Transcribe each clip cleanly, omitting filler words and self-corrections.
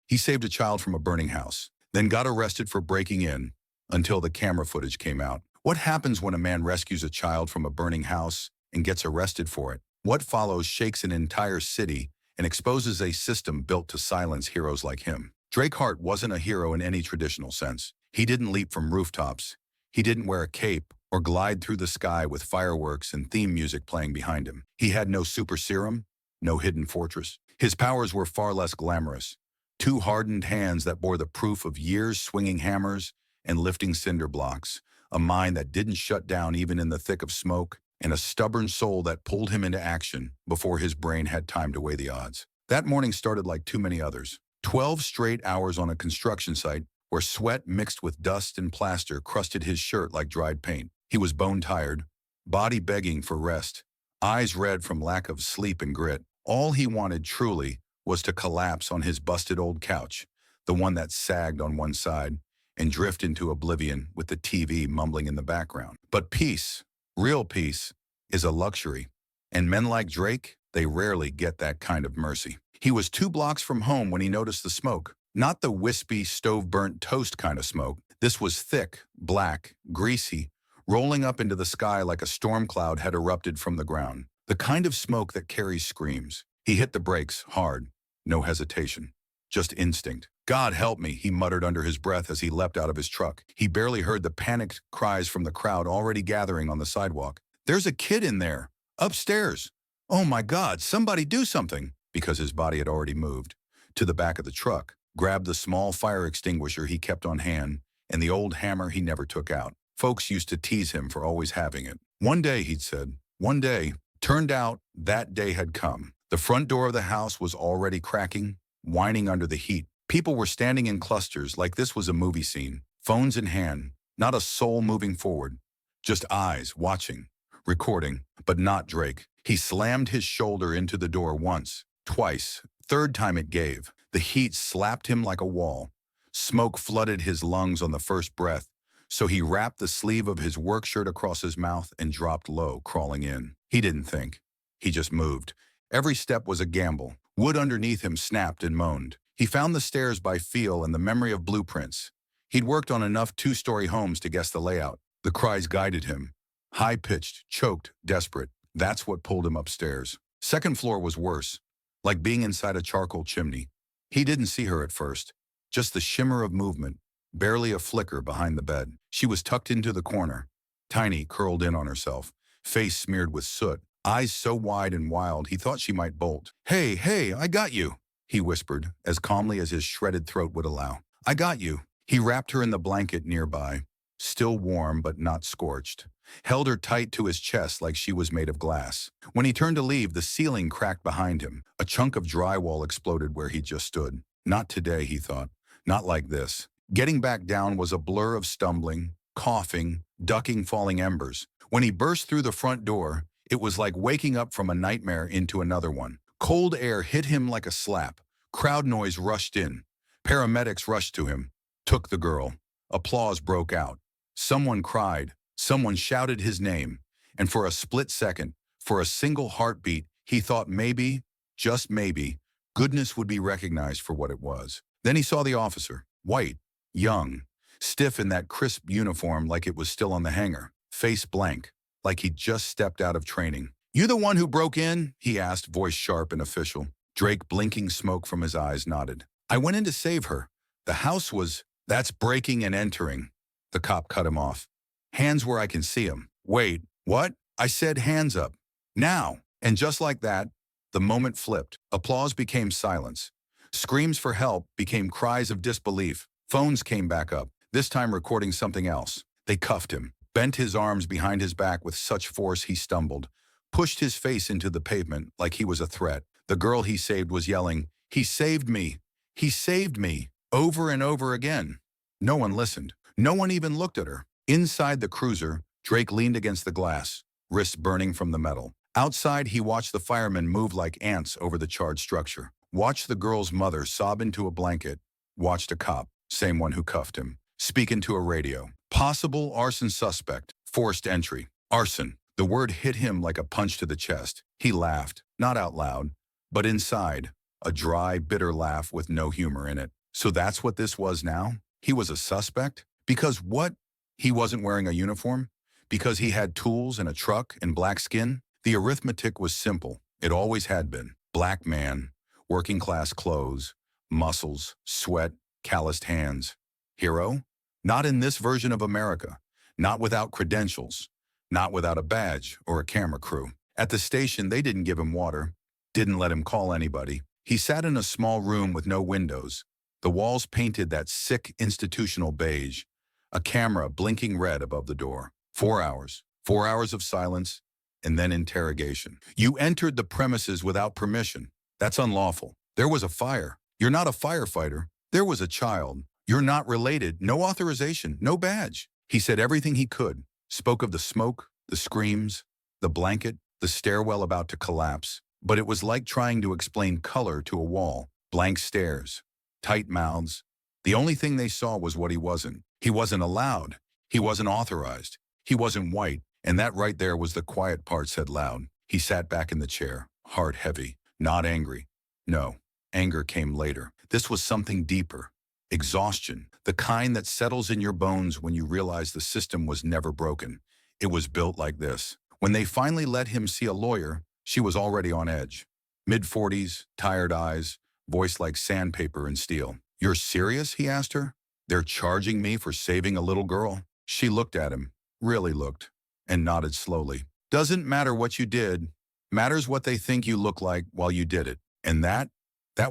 He saved a child from a burning house, then got arrested for breaking in until the camera footage came out. What happens when a man rescues a child from a burning house and gets arrested for it? What follows shakes an entire city and exposes a system built to silence heroes like him. Drake Hart wasn't a hero in any traditional sense. He didn't leap from rooftops. He didn't wear a cape or glide through the sky with fireworks and theme music playing behind him. He had no super serum, no hidden fortress. His powers were far less glamorous. Two hardened hands that bore the proof of years swinging hammers and lifting cinder blocks, a mind that didn't shut down even in the thick of smoke, and a stubborn soul that pulled him into action before his brain had time to weigh the odds. That morning started like too many others. 12 straight hours on a construction site where sweat mixed with dust and plaster crusted his shirt like dried paint. He was bone-tired, body begging for rest, eyes red from lack of sleep and grit. All he wanted truly was to collapse on his busted old couch, the one that sagged on one side, and drift into oblivion with the TV mumbling in the background. But peace, real peace, is a luxury, and men like Drake, they rarely get that kind of mercy. He was 2 blocks from home when he noticed the smoke, not the wispy, stove-burnt toast kind of smoke. This was thick, black, greasy, rolling up into the sky like a storm cloud had erupted from the ground. The kind of smoke that carries screams. He hit the brakes hard, no hesitation, just instinct. "God help me," he muttered under his breath as he leapt out of his truck. He barely heard the panicked cries from the crowd already gathering on the sidewalk. "There's a kid in there, upstairs. Oh my God, somebody do something," because his body had already moved to the back of the truck, grabbed the small fire extinguisher he kept on hand, and the old hammer he never took out. Folks used to tease him for always having it. One day, he'd said, one day. Turned out that day had come. The front door of the house was already cracking, whining under the heat. People were standing in clusters like this was a movie scene, phones in hand, not a soul moving forward, just eyes watching, recording, but not Drake. He slammed his shoulder into the door once, twice, third time it gave. The heat slapped him like a wall. Smoke flooded his lungs on the first breath, so he wrapped the sleeve of his work shirt across his mouth and dropped low, crawling in. He didn't think. He just moved. Every step was a gamble. Wood underneath him snapped and moaned. He found the stairs by feel and the memory of blueprints. He'd worked on enough 2-story homes to guess the layout. The cries guided him. High-pitched, choked, desperate. That's what pulled him upstairs. Second floor was worse, like being inside a charcoal chimney. He didn't see her at first, just the shimmer of movement, barely a flicker behind the bed. She was tucked into the corner, tiny, curled in on herself, face smeared with soot, eyes so wide and wild he thought she might bolt. Hey, I got you," he whispered, as calmly as his shredded throat would allow. "I got you." He wrapped her in the blanket nearby, still warm but not scorched, held her tight to his chest like she was made of glass. When he turned to leave, the ceiling cracked behind him. A chunk of drywall exploded where he just stood. Not today, he thought. Not like this. Getting back down was a blur of stumbling, coughing, ducking falling embers. When he burst through the front door, it was like waking up from a nightmare into another one. Cold air hit him like a slap. Crowd noise rushed in. Paramedics rushed to him, took the girl. Applause broke out. Someone cried. Someone shouted his name. And for a split second, for a single heartbeat, he thought maybe, just maybe, goodness would be recognized for what it was. Then he saw the officer, white, young, stiff in that crisp uniform like it was still on the hanger, face blank, like he'd just stepped out of training. "You the one who broke in?" he asked, voice sharp and official. Drake, blinking smoke from his eyes, nodded. "I went in to save her. The house was..." "That's breaking and entering." The cop cut him off. "Hands where I can see 'em." "Wait, what?" "I said hands up. Now." And just like that, the moment flipped. Applause became silence. Screams for help became cries of disbelief. Phones came back up, this time recording something else. They cuffed him, bent his arms behind his back with such force he stumbled, pushed his face into the pavement like he was a threat. The girl he saved was yelling, "He saved me! He saved me!" over and over again. No one listened. No one even looked at her. Inside the cruiser, Drake leaned against the glass, wrists burning from the metal. Outside, he watched the firemen move like ants over the charred structure. Watched the girl's mother sob into a blanket. Watched a cop, same one who cuffed him, speak into a radio. Possible arson suspect. Forced entry. Arson. The word hit him like a punch to the chest. He laughed, not out loud, but inside, a dry, bitter laugh with no humor in it. So that's what this was now? He was a suspect? Because what? He wasn't wearing a uniform? Because he had tools and a truck and black skin? The arithmetic was simple. It always had been. Black man, working class clothes, muscles, sweat, calloused hands. Hero? Not in this version of America. Not without credentials. Not without a badge or a camera crew. At the station, they didn't give him water. Didn't let him call anybody. He sat in a small room with no windows. The walls painted that sick institutional beige. A camera blinking red above the door. 4 hours. 4 hours of silence, and then interrogation. You entered the premises without permission. That's unlawful. There was a fire. You're not a firefighter. There was a child. You're not related. No authorization. No badge. He said everything he could. Spoke of the smoke, the screams, the blanket, the stairwell about to collapse. But it was like trying to explain color to a wall. Blank stares. Tight mouths. The only thing they saw was what he wasn't. He wasn't allowed. He wasn't authorized. He wasn't white. And that right there was the quiet part said loud. He sat back in the chair, heart heavy, not angry. No, anger came later. This was something deeper. Exhaustion, the kind that settles in your bones when you realize the system was never broken. It was built like this. When they finally let him see a lawyer, she was already on edge. Mid-40s, tired eyes, voice like sandpaper and steel. You're serious? He asked her. They're charging me for saving a little girl? She looked at him, really looked, and nodded slowly. Doesn't matter what you did. Matters what they think you look like while you did it. And that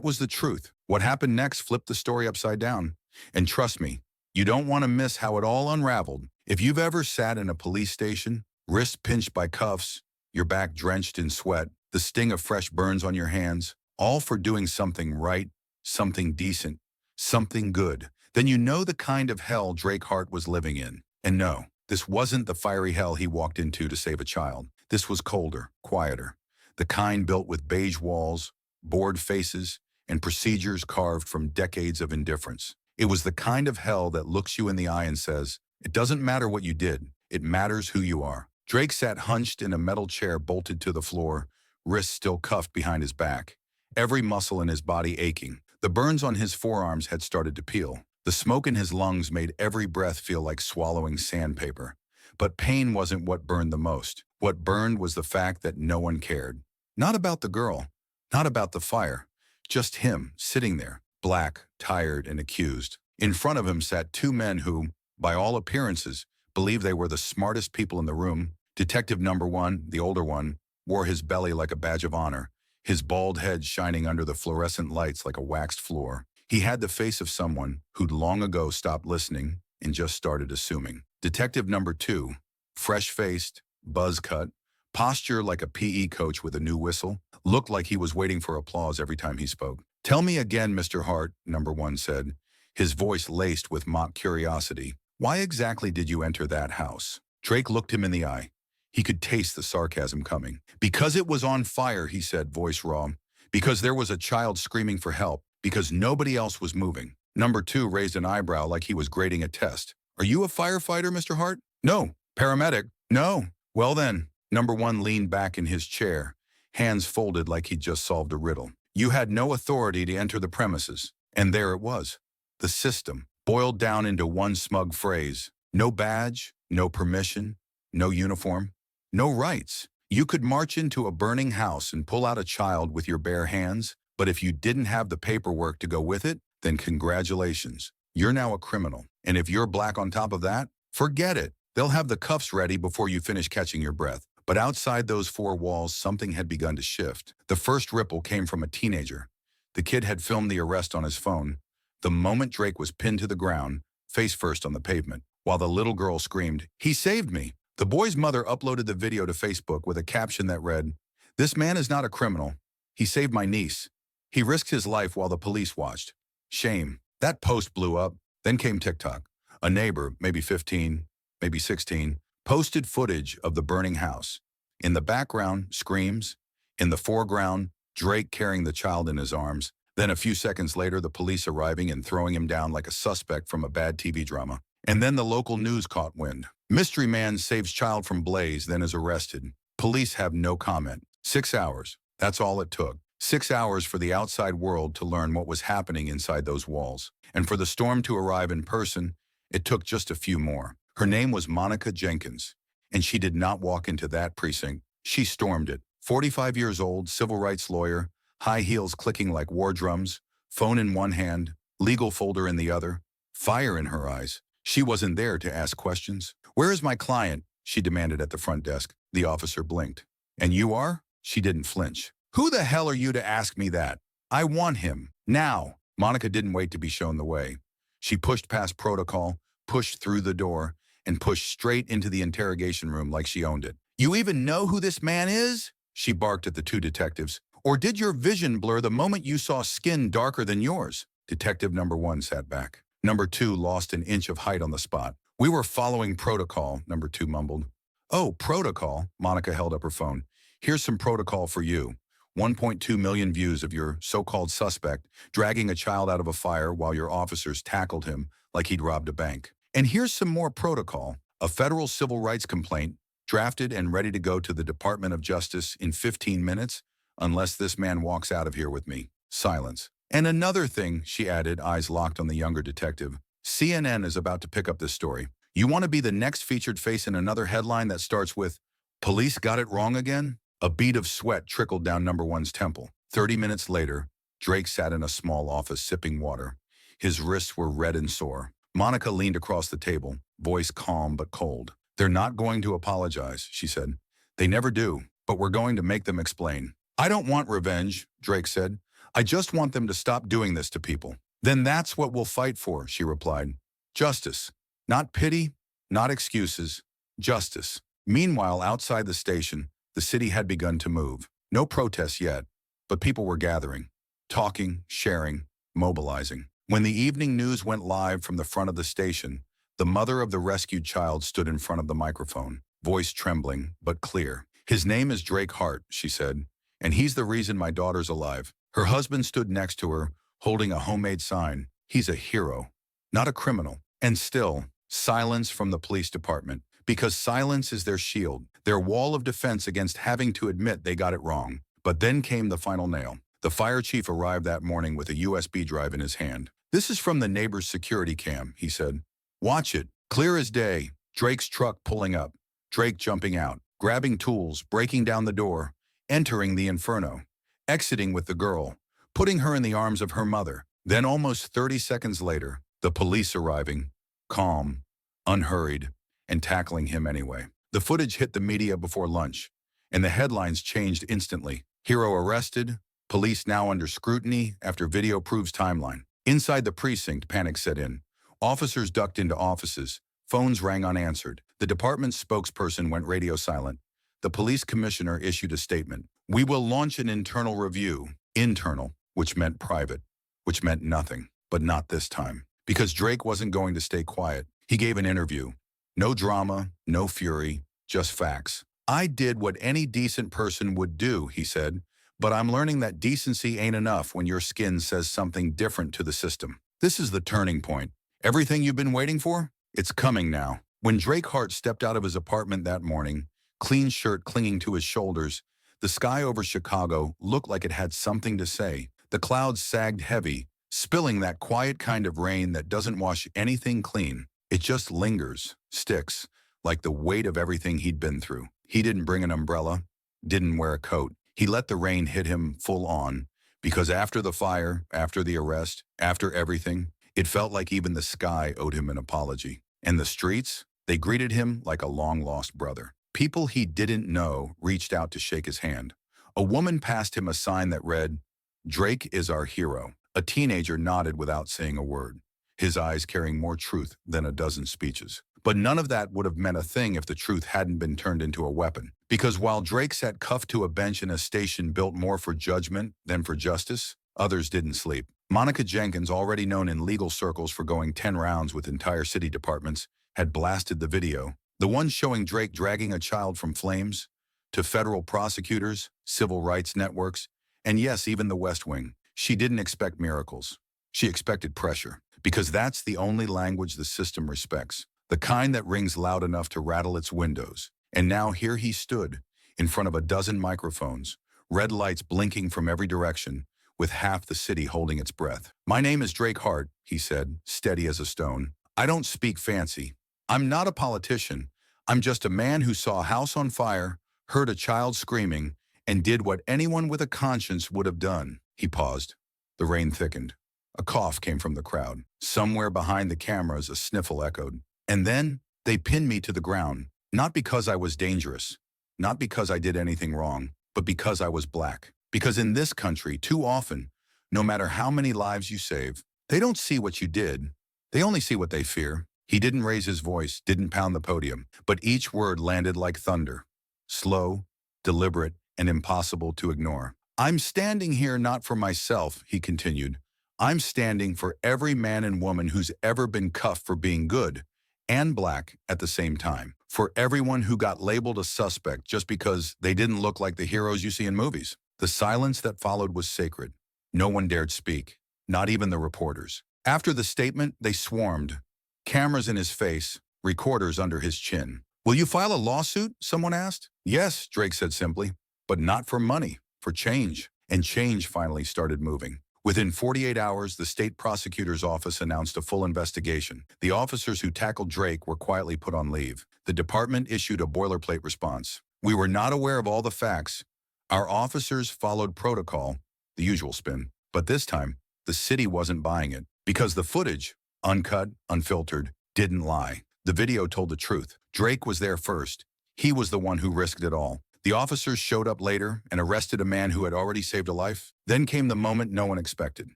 was the truth. What happened next flipped the story upside down. And trust me, you don't want to miss how it all unraveled. If you've ever sat in a police station, wrist pinched by cuffs, your back drenched in sweat, the sting of fresh burns on your hands, all for doing something right, something decent, something good, then you know the kind of hell Drake Hart was living in. And no, this wasn't the fiery hell he walked into to save a child. This was colder, quieter, the kind built with beige walls, bored faces, and procedures carved from decades of indifference. It was the kind of hell that looks you in the eye and says, it doesn't matter what you did, it matters who you are. Drake sat hunched in a metal chair bolted to the floor, wrists still cuffed behind his back, every muscle in his body aching. The burns on his forearms had started to peel. The smoke in his lungs made every breath feel like swallowing sandpaper. But pain wasn't what burned the most. What burned was the fact that no one cared. Not about the girl, not about the fire, just him sitting there, black, tired, and accused. In front of him sat two men who, by all appearances, believed they were the smartest people in the room. Detective number one, the older one, wore his belly like a badge of honor, his bald head shining under the fluorescent lights like a waxed floor. He had the face of someone who'd long ago stopped listening and just started assuming. Detective number two, fresh-faced, buzz-cut, posture like a PE coach with a new whistle, looked like he was waiting for applause every time he spoke. Tell me again, Mr. Hart, number one said, his voice laced with mock curiosity. Why exactly did you enter that house? Drake looked him in the eye. He could taste the sarcasm coming. Because it was on fire, he said, voice raw. Because there was a child screaming for help. Because nobody else was moving. Number two raised an eyebrow like he was grading a test. Are you a firefighter, Mr. Hart? No. Paramedic? No. Well then, number one leaned back in his chair, hands folded like he'd just solved a riddle. You had no authority to enter the premises. And there it was. The system, boiled down into one smug phrase. No badge, no permission, no uniform, no rights. You could march into a burning house and pull out a child with your bare hands, but if you didn't have the paperwork to go with it, then congratulations. You're now a criminal. And if you're black on top of that, forget it. They'll have the cuffs ready before you finish catching your breath. But outside those four walls, something had begun to shift. The first ripple came from a teenager. The kid had filmed the arrest on his phone. The moment Drake was pinned to the ground, face first on the pavement, while the little girl screamed, "He saved me." The boy's mother uploaded the video to Facebook with a caption that read, "This man is not a criminal. He saved my niece. He risked his life while the police watched. Shame." That post blew up. Then came TikTok. A neighbor, maybe 15, maybe 16, posted footage of the burning house. In the background, screams. In the foreground, Drake carrying the child in his arms. Then a few seconds later, the police arriving and throwing him down like a suspect from a bad TV drama. And then the local news caught wind. Mystery man saves child from blaze, then is arrested. Police have no comment. 6 hours. That's all it took. 6 hours for the outside world to learn what was happening inside those walls. And for the storm to arrive in person, it took just a few more. Her name was Monica Jenkins, and she did not walk into that precinct. She stormed it. 45 years old, civil rights lawyer, high heels clicking like war drums, phone in one hand, legal folder in the other, fire in her eyes. She wasn't there to ask questions. "Where is my client?" she demanded at the front desk. The officer blinked. "And you are?" She didn't flinch. "Who the hell are you to ask me that? I want him. Now." Monica didn't wait to be shown the way. She pushed past protocol, pushed through the door, and pushed straight into the interrogation room like she owned it. "You even know who this man is?" she barked at the two detectives. "Or did your vision blur the moment you saw skin darker than yours?" Detective number 1 sat back. Number 2 lost an inch of height on the spot. "We were following protocol," number 2 mumbled. "Oh, protocol?" Monica held up her phone. "Here's some protocol for you. 1.2 million views of your so-called suspect dragging a child out of a fire while your officers tackled him like he'd robbed a bank. And here's some more protocol. A federal civil rights complaint drafted and ready to go to the Department of Justice in 15 minutes, unless this man walks out of here with me." Silence. "And another thing," she added, eyes locked on the younger detective. "CNN is about to pick up this story. You want to be the next featured face in another headline that starts with, 'Police got it wrong again?'" A bead of sweat trickled down number 1's temple. 30 minutes later, Drake sat in a small office sipping water. His wrists were red and sore. Monica leaned across the table, voice calm but cold. "They're not going to apologize," she said. "They never do, but we're going to make them explain." "I don't want revenge," Drake said. "I just want them to stop doing this to people." "Then that's what we'll fight for," she replied. "Justice. Not pity, not excuses. Justice." Meanwhile, outside the station, the city had begun to move. No protests yet, but people were gathering, talking, sharing, mobilizing. When the evening news went live from the front of the station, the mother of the rescued child stood in front of the microphone, voice trembling but clear. "His name is Drake Hart," she said, "and he's the reason my daughter's alive." Her husband stood next to her, holding a homemade sign. "He's a hero, not a criminal." And still, silence from the police department, because silence is their shield, their wall of defense against having to admit they got it wrong. But then came the final nail. The fire chief arrived that morning with a USB drive in his hand. "This is from the neighbor's security cam," he said. "Watch it. Clear as day. Drake's truck pulling up. Drake jumping out, grabbing tools, breaking down the door, entering the inferno, exiting with the girl, putting her in the arms of her mother. Then almost 30 seconds later, the police arriving, calm, unhurried, and tackling him anyway." The footage hit the media before lunch, and the headlines changed instantly. "Hero arrested, police now under scrutiny after video proves timeline." Inside the precinct, panic set in. Officers ducked into offices. Phones rang unanswered. The department's spokesperson went radio silent. The police commissioner issued a statement. "We will launch an internal review." Internal, which meant private, which meant nothing, but not this time. Because Drake wasn't going to stay quiet. He gave an interview. No drama, no fury, just facts. "I did what any decent person would do," he said, "but I'm learning that decency ain't enough when your skin says something different to the system. This is the turning point. Everything you've been waiting for? It's coming now." When Drake Hart stepped out of his apartment that morning, clean shirt clinging to his shoulders, the sky over Chicago looked like it had something to say. The clouds sagged heavy, spilling that quiet kind of rain that doesn't wash anything clean. It just lingers, sticks, like the weight of everything he'd been through. He didn't bring an umbrella, didn't wear a coat. He let the rain hit him full on, because after the fire, after the arrest, after everything, it felt like even the sky owed him an apology. And the streets, they greeted him like a long-lost brother. People he didn't know reached out to shake his hand. A woman passed him a sign that read, "Drake is our hero." A teenager nodded without saying a word, his eyes carrying more truth than a dozen speeches. But none of that would have meant a thing if the truth hadn't been turned into a weapon. Because while Drake sat cuffed to a bench in a station built more for judgment than for justice, others didn't sleep. Monica Jenkins, already known in legal circles for going 10 rounds with entire city departments, had blasted the video. The one showing Drake dragging a child from flames, to federal prosecutors, civil rights networks, and yes, even the West Wing. She didn't expect miracles. She expected pressure. Because that's the only language the system respects. The kind that rings loud enough to rattle its windows. And now here he stood, in front of a dozen microphones, red lights blinking from every direction, with half the city holding its breath. "My name is Drake Hart," he said, steady as a stone. "I don't speak fancy. I'm not a politician. I'm just a man who saw a house on fire, heard a child screaming, and did what anyone with a conscience would have done." He paused. The rain thickened. A cough came from the crowd. Somewhere behind the cameras, a sniffle echoed. "And then they pinned me to the ground, not because I was dangerous, not because I did anything wrong, but because I was black. Because in this country, too often, no matter how many lives you save, they don't see what you did. They only see what they fear." He didn't raise his voice, didn't pound the podium, but each word landed like thunder. Slow, deliberate, and impossible to ignore. "I'm standing here not for myself," he continued. "I'm standing for every man and woman who's ever been cuffed for being good and black at the same time. For everyone who got labeled a suspect just because they didn't look like the heroes you see in movies." The silence that followed was sacred. No one dared speak, not even the reporters. After the statement, they swarmed. Cameras in his face, recorders under his chin. "Will you file a lawsuit?" someone asked. "Yes," Drake said simply, "but not for money, for change." And change finally started moving. Within 48 hours, the state prosecutor's office announced a full investigation. The officers who tackled Drake were quietly put on leave. The department issued a boilerplate response. "We were not aware of all the facts. Our officers followed protocol," the usual spin. But this time, the city wasn't buying it. Because the footage, uncut, unfiltered, didn't lie. The video told the truth. Drake was there first. He was the one who risked it all. The officers showed up later and arrested a man who had already saved a life. Then came the moment no one expected.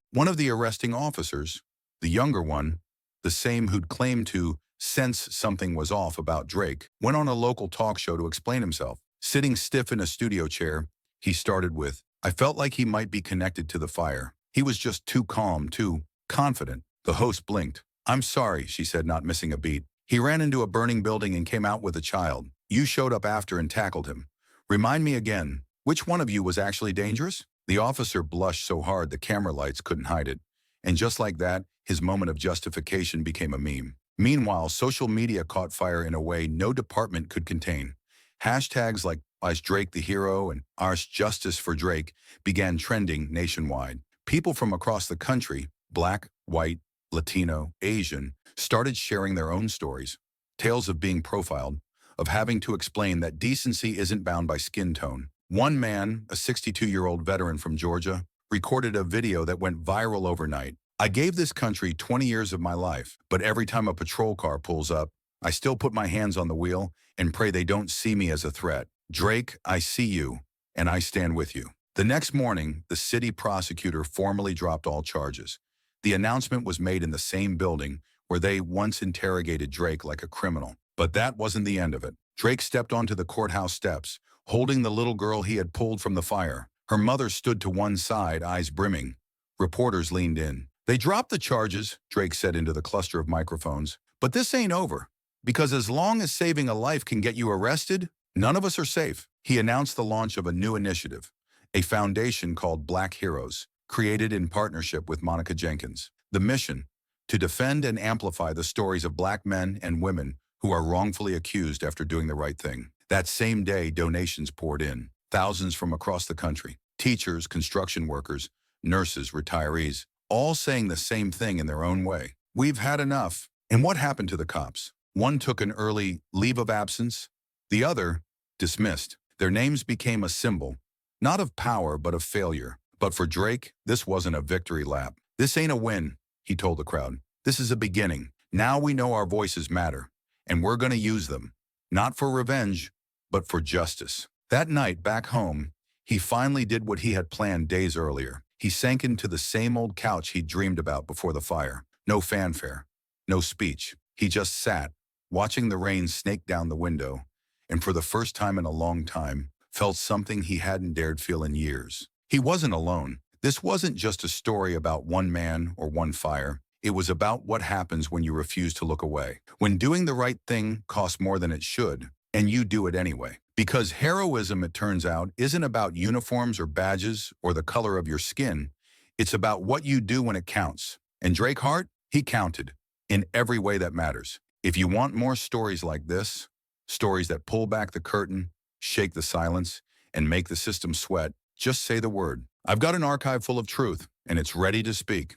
One of the arresting officers, the younger one, the same who'd claimed to sense something was off about Drake, went on a local talk show to explain himself. Sitting stiff in a studio chair, he started with, "I felt like he might be connected to the fire. He was just too calm, too confident." The host blinked. "I'm sorry," she said, not missing a beat. "He ran into a burning building and came out with a child. You showed up after and tackled him. Remind me again, which one of you was actually dangerous?" The officer blushed so hard the camera lights couldn't hide it. And just like that, his moment of justification became a meme. Meanwhile, social media caught fire in a way no department could contain. Hashtags like "Is Drake the hero?" and "Ars Justice for Drake" began trending nationwide. People from across the country, black, white, Latino, Asian, started sharing their own stories. Tales of being profiled, of having to explain that decency isn't bound by skin tone. One man, a 62-year-old veteran from Georgia, recorded a video that went viral overnight. "I gave this country 20 years of my life, but every time a patrol car pulls up, I still put my hands on the wheel and pray they don't see me as a threat. Drake, I see you, and I stand with you." The next morning, the city prosecutor formally dropped all charges. The announcement was made in the same building where they once interrogated Drake like a criminal. But that wasn't the end of it. Drake stepped onto the courthouse steps, holding the little girl he had pulled from the fire. Her mother stood to one side, eyes brimming. Reporters leaned in. "They dropped the charges," Drake said into the cluster of microphones. "But this ain't over. Because as long as saving a life can get you arrested, none of us are safe." He announced the launch of a new initiative, a foundation called Black Heroes, created in partnership with Monica Jenkins. The mission, to defend and amplify the stories of black men and women who are wrongfully accused after doing the right thing. That same day, donations poured in, thousands from across the country. Teachers, construction workers, nurses, retirees, all saying the same thing in their own way. "We've had enough." And what happened to the cops? One took an early leave of absence, the other dismissed. Their names became a symbol, not of power but of failure. But for Drake, this wasn't a victory lap. "This ain't a win," he told the crowd. "This is a beginning. Now we know our voices matter, and we're going to use them, not for revenge, but for justice." That night, back home, he finally did what he had planned days earlier. He sank into the same old couch he'd dreamed about before the fire. No fanfare, no speech. He just sat, watching the rain snake down the window, and for the first time in a long time, felt something he hadn't dared feel in years. He wasn't alone. This wasn't just a story about one man or one fire. It was about what happens when you refuse to look away. When doing the right thing costs more than it should, and you do it anyway. Because heroism, it turns out, isn't about uniforms or badges or the color of your skin. It's about what you do when it counts. And Drake Hart, he counted in every way that matters. If you want more stories like this, stories that pull back the curtain, shake the silence, and make the system sweat, Just say the word. I've got an archive full of truth, and it's ready to speak.